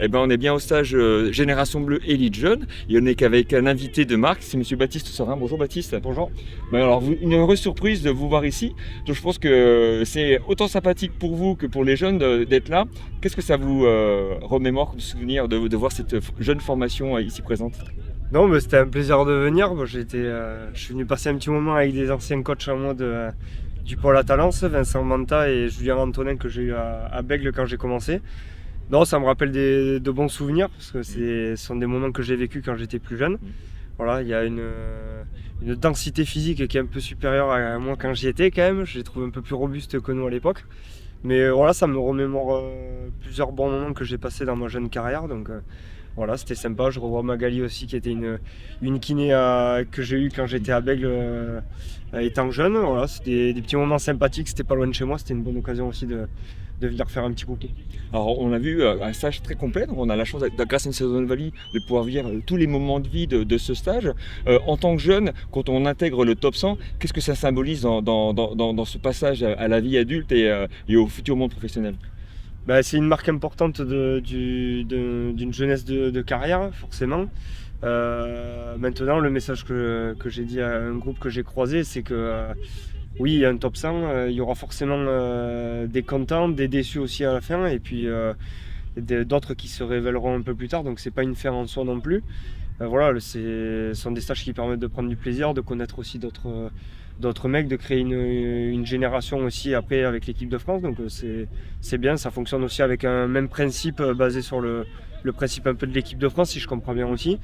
Eh ben, on est bien au stage Génération Bleue Élite Jeune et on est qu'avec un invité de marque, c'est Monsieur Baptiste Sorin. Bonjour Baptiste. Bonjour. Ben alors, une heureuse surprise de vous voir ici. Donc, je pense que c'est autant sympathique pour vous que pour les jeunes d'être là. Qu'est-ce que ça vous remémore comme souvenir de voir cette jeune formation ici présente? Non, mais c'était un plaisir de venir. Bon, je suis venu passer un petit moment avec des anciens coachs à moi du pôle à Talence, Vincent Manta et Julien Antonin que j'ai eu à Bègle quand j'ai commencé. Non, ça me rappelle de bons souvenirs parce que ce sont des moments que j'ai vécu quand j'étais plus jeune. Voilà, il y a une densité physique qui est un peu supérieure à moi quand j'y étais quand même. Je les trouve un peu plus robustes que nous à l'époque. Mais voilà, ça me remémore plusieurs bons moments que j'ai passés dans ma jeune carrière. Donc voilà, c'était sympa. Je revois Magali aussi qui était une kiné que j'ai eue quand j'étais à Bègle étant jeune. Voilà, c'était des petits moments sympathiques. C'était pas loin de chez moi. C'était une bonne occasion aussi de venir faire un petit coucou. Alors, on a vu un stage très complet. Donc on a la chance, grâce à une saison de Valley, de pouvoir vivre tous les moments de vie de ce stage. En tant que jeune, quand on intègre le top 100, qu'est-ce que ça symbolise dans ce passage à la vie adulte et au futur monde professionnel? C'est une marque importante d'une jeunesse de carrière, forcément. Maintenant, le message que j'ai dit à un groupe que j'ai croisé, c'est que oui, il y a un top 100, il y aura forcément des contents, des déçus aussi à la fin, et puis d'autres qui se révéleront un peu plus tard, donc c'est pas une fin en soi non plus. Voilà, ce sont des stages qui permettent de prendre du plaisir, de connaître aussi d'autres mecs, de créer une génération aussi après avec l'équipe de France, donc c'est bien, ça fonctionne aussi avec un même principe basé sur le principe un peu de l'équipe de France, si je comprends bien aussi.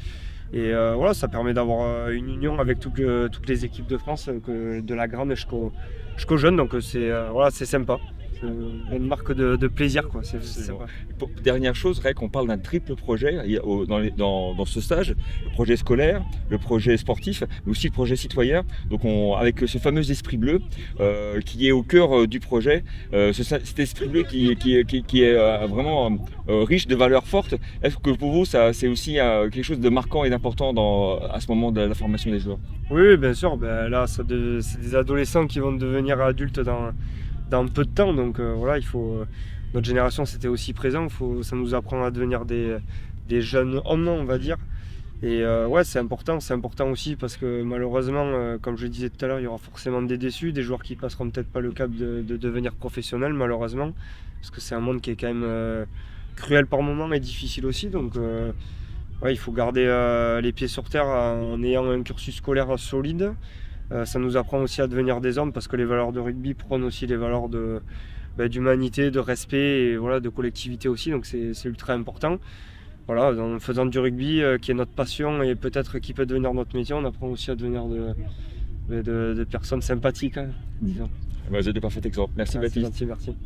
Et voilà, ça permet d'avoir une union avec toutes les équipes de France, de la grande jusqu'aux jeunes, donc voilà, c'est sympa. Une marque de plaisir, quoi. C'est sympa. Dernière chose, Rec, on parle d'un triple projet dans ce stage, le projet scolaire, le projet sportif, mais aussi le projet citoyen. Donc avec ce fameux esprit bleu qui est au cœur du projet, cet esprit bleu qui est vraiment riche de valeurs fortes. Est-ce que pour vous, c'est aussi quelque chose de marquant et d'important à ce moment de la formation des joueurs? Oui, bien sûr. Là, c'est des adolescents qui vont devenir adultes dans peu de temps, donc voilà, notre génération c'était aussi présent, ça nous apprend à devenir des jeunes hommes, on va dire, et ouais, c'est important aussi parce que malheureusement, comme je le disais tout à l'heure, il y aura forcément des déçus, des joueurs qui passeront peut-être pas le cap de devenir professionnels, malheureusement, parce que c'est un monde qui est quand même cruel par moments et difficile aussi, donc ouais, il faut garder les pieds sur terre en ayant un cursus scolaire solide. Ça nous apprend aussi à devenir des hommes parce que les valeurs de rugby prônent aussi les valeurs d'humanité, de respect et voilà, de collectivité aussi, donc c'est ultra important. Voilà, en faisant du rugby qui est notre passion et peut-être qui peut devenir notre métier, on apprend aussi à devenir de personnes sympathiques, hein, disons. Vous êtes de parfait exemple. Merci Baptiste. Merci.